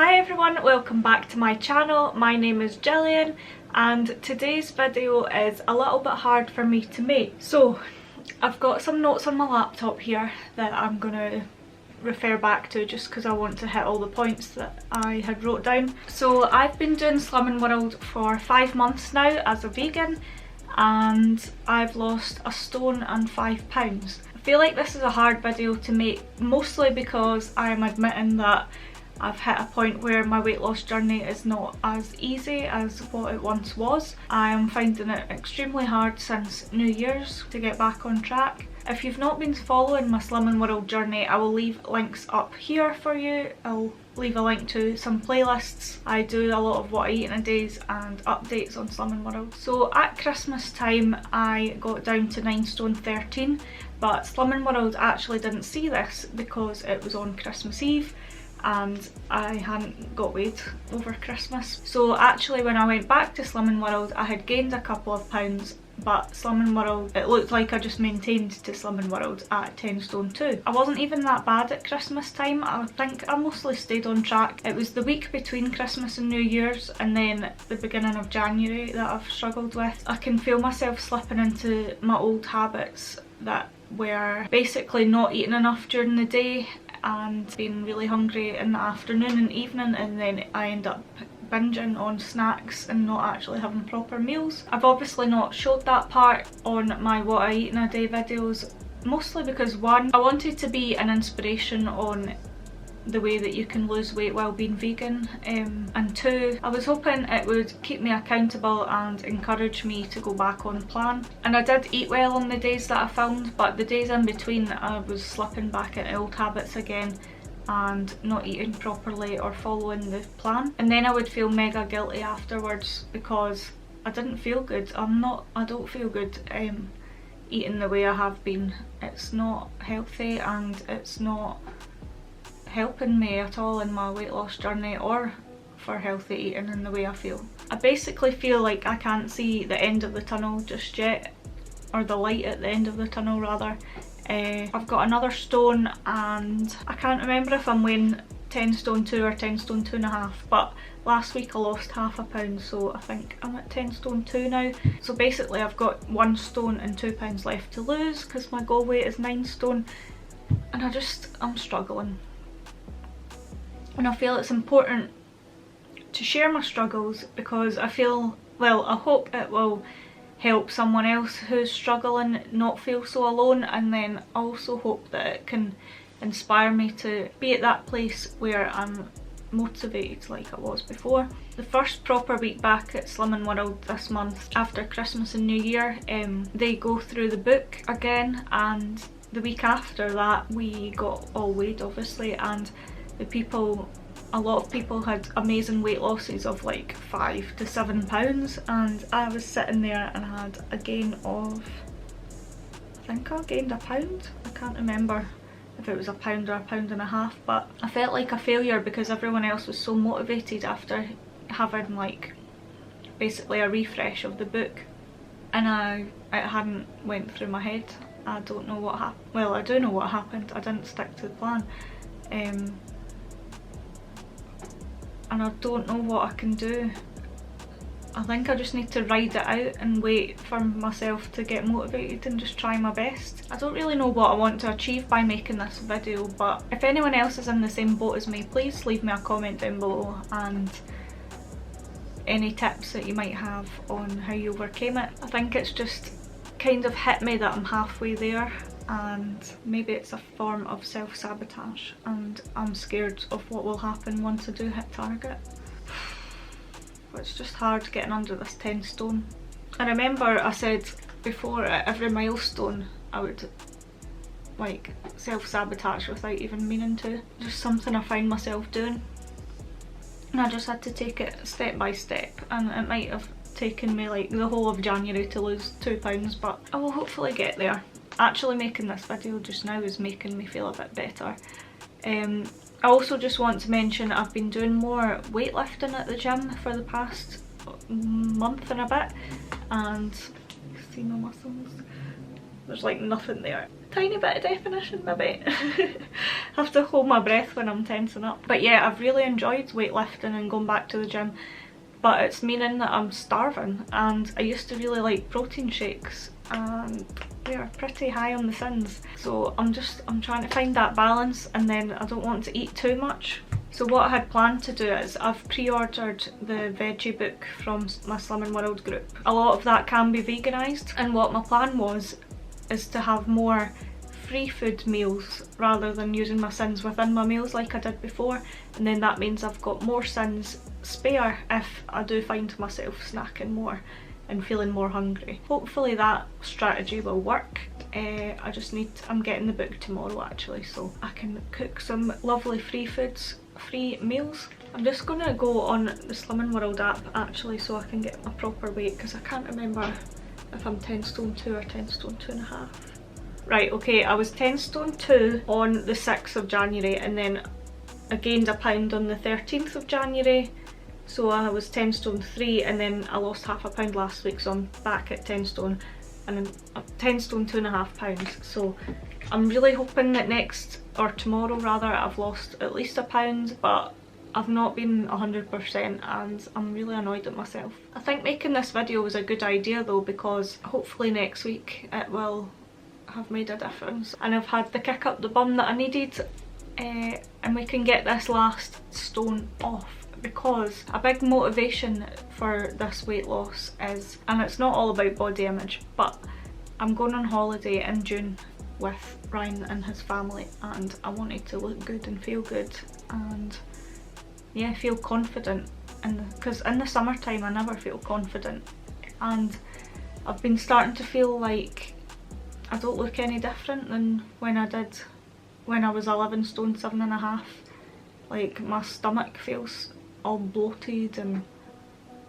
Hi everyone, welcome back to my channel. My name is Gillian and today's video is a little bit hard for me to make. So I've got some notes on my laptop here that I'm going to refer back to just because I want to hit all the points that I had wrote down. So I've been doing Slimming World for 5 months now as a vegan and I've lost a stone and 5 pounds. I feel like this is a hard video to make, mostly because I'm admitting that I've hit a point where my weight loss journey is not as easy as what it once was. I am finding it extremely hard since New Year's to get back on track. If you've not been following my Slimming World journey, I will leave links up here for you. I'll leave a link to some playlists. I do a lot of what I eat in a days and updates on Slimming World. So at Christmas time I got down to 9 stone 13, but Slimming World actually didn't see this because it was on Christmas Eve and I hadn't got weight over Christmas. So actually when I went back to Slimming World I had gained a couple of pounds, but Slimming World, it looked like I just maintained to Slimming World at 10 stone 2. I wasn't even that bad at Christmas time. I think I mostly stayed on track. It was the week between Christmas and New Year's and then the beginning of January that I've struggled with. I can feel myself slipping into my old habits that were basically not eating enough during the day and being really hungry in the afternoon and evening, and then I end up binging on snacks and not actually having proper meals. I've obviously not showed that part on my what I eat in a day videos, mostly because one, I wanted to be an inspiration on the way that you can lose weight while being vegan, and two, I was hoping it would keep me accountable and encourage me to go back on plan. And I did eat well on the days that I filmed, but the days in between I was slipping back into old habits again and not eating properly or following the plan, and then I would feel mega guilty afterwards because I didn't feel good. I don't feel good eating the way I have been. It's not healthy and it's not helping me at all in my weight loss journey or for healthy eating in the way I feel. I basically feel like I can't see the end of the tunnel just yet, or the light at the end of the tunnel rather. I've got another stone and I can't remember if I'm weighing 10 stone 2 or 10 stone 2.5, but last week I lost half a pound, so I think I'm at 10 stone 2 now. So basically I've got 1 stone and 2 pounds left to lose because my goal weight is 9 stone and I'm struggling. And I feel it's important to share my struggles because I feel, well, I hope it will help someone else who's struggling not feel so alone, and then I also hope that it can inspire me to be at that place where I'm motivated like I was before. The first proper week back at Slimming World this month after Christmas and New Year, they go through the book again, and the week after that we got all weighed obviously, and a lot of people had amazing weight losses of like 5 to 7 pounds, and I was sitting there and had a gain of, I think I gained a pound. I can't remember if it was a pound or a pound and a half, but I felt like a failure because everyone else was so motivated after having like basically a refresh of the book, and it hadn't went through my head. I don't know what happened. Well, I do know what happened. I didn't stick to the plan. And I don't know what I can do. I think I just need to ride it out and wait for myself to get motivated and just try my best. I don't really know what I want to achieve by making this video, but if anyone else is in the same boat as me, please leave me a comment down below and any tips that you might have on how you overcame it. I think it's just kind of hit me that I'm halfway there, and maybe it's a form of self-sabotage and I'm scared of what will happen once I do hit target. But it's just hard getting under this 10 stone. I remember I said before at every milestone I would like self-sabotage without even meaning to. Just something I find myself doing, and I just had to take it step by step, and it might have taken me like the whole of January to lose 2 pounds, but I will hopefully get there. Actually making this video just now is making me feel a bit better. I also just want to mention I've been doing more weightlifting at the gym for the past month and a bit, and you see my muscles, there's like nothing there. tiny bit of definition maybe. Have to hold my breath when I'm tensing up. But yeah, I've really enjoyed weightlifting and going back to the gym, but it's meaning that I'm starving, and I used to really like protein shakes and they are pretty high on the sins, so I'm trying to find that balance, and then I don't want to eat too much. So what I had planned to do is I've pre-ordered the veggie book from my Slimming World group. A lot of that can be veganised, and what my plan is to have more free food meals rather than using my sins within my meals like I did before, and then that means I've got more sins spare if I do find myself snacking more and feeling more hungry. Hopefully that strategy will work. I'm getting the book tomorrow actually, so I can cook some lovely free meals. I'm just gonna go on the Slimming World app actually so I can get my proper weight, because I can't remember if I'm 10 stone 2 or 10 stone 2.5. Right, okay, I was 10 stone 2 on the 6th of January, and then I gained a pound on the 13th of January. So I was 10 stone 3, and then I lost half a pound last week, so I'm back at 10 stone, and I'm 10 stone 2.5 pounds. So I'm really hoping that tomorrow rather, I've lost at least a pound, but I've not been 100% and I'm really annoyed at myself. I think making this video was a good idea though, because hopefully next week it will have made a difference and I've had the kick up the bum that I needed, and we can get this last stone off. Because a big motivation for this weight loss is, and it's not all about body image, but I'm going on holiday in June with Ryan and his family, and I wanted to look good and feel good and yeah, feel confident, because in the summertime I never feel confident, and I've been starting to feel like I don't look any different than when I did when I was 11 stone 7.5. Like my stomach feels all bloated, and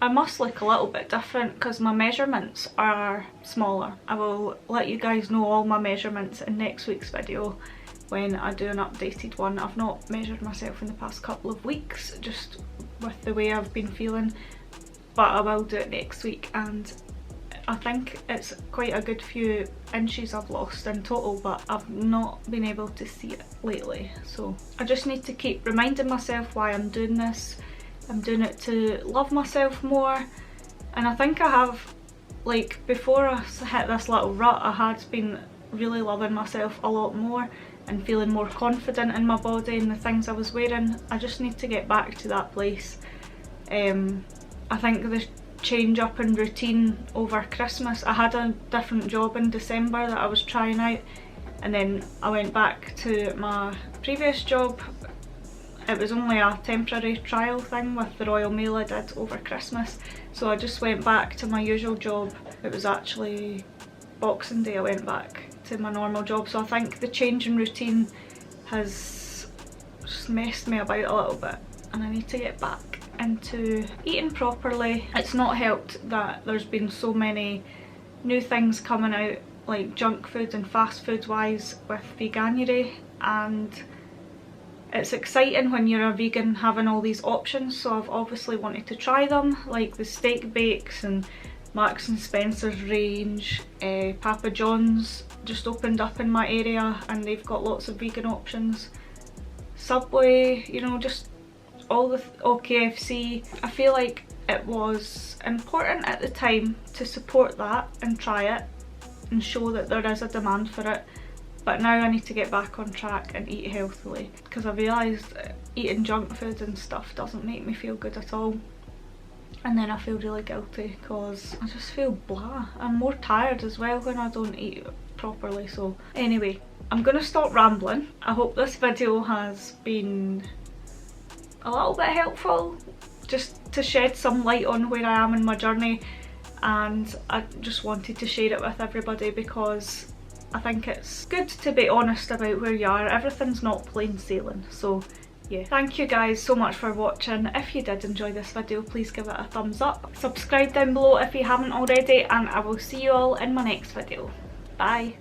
I must look a little bit different because my measurements are smaller. I will let you guys know all my measurements in next week's video when I do an updated one. I've not measured myself in the past couple of weeks just with the way I've been feeling, but I will do it next week, and I think it's quite a good few inches I've lost in total, but I've not been able to see it lately. So I just need to keep reminding myself why I'm doing this. I'm doing it to love myself more, and I think I have, like before I hit this little rut, I had been really loving myself a lot more and feeling more confident in my body and the things I was wearing. I just need to get back to that place. I think the change up in routine over Christmas, I had a different job in December that I was trying out, and then I went back to my previous job. It was only a temporary trial thing with the Royal Mail I did over Christmas, so I just went back to my usual job. It was actually Boxing Day I went back to my normal job, so I think the change in routine has just messed me about a little bit, and I need to get back into eating properly. It's not helped that there's been so many new things coming out, like junk food and fast food wise, with veganuary, and it's exciting when you're a vegan having all these options, so I've obviously wanted to try them, like the steak bakes and Marks and Spencer's range. Papa John's just opened up in my area and they've got lots of vegan options. Subway, you know, just all the KFC. I feel like it was important at the time to support that and try it and show that there is a demand for it, but now I need to get back on track and eat healthily, because I realised eating junk food and stuff doesn't make me feel good at all, and then I feel really guilty because I just feel blah. I'm more tired as well when I don't eat properly. So anyway, I'm gonna stop rambling. I hope this video has been a little bit helpful, just to shed some light on where I am in my journey, and I just wanted to share it with everybody because I think it's good to be honest about where you are. Everything's not plain sailing. So yeah, thank you guys so much for watching. If you did enjoy this video, please give it a thumbs up, subscribe down below if you haven't already, and I will see you all in my next video. Bye.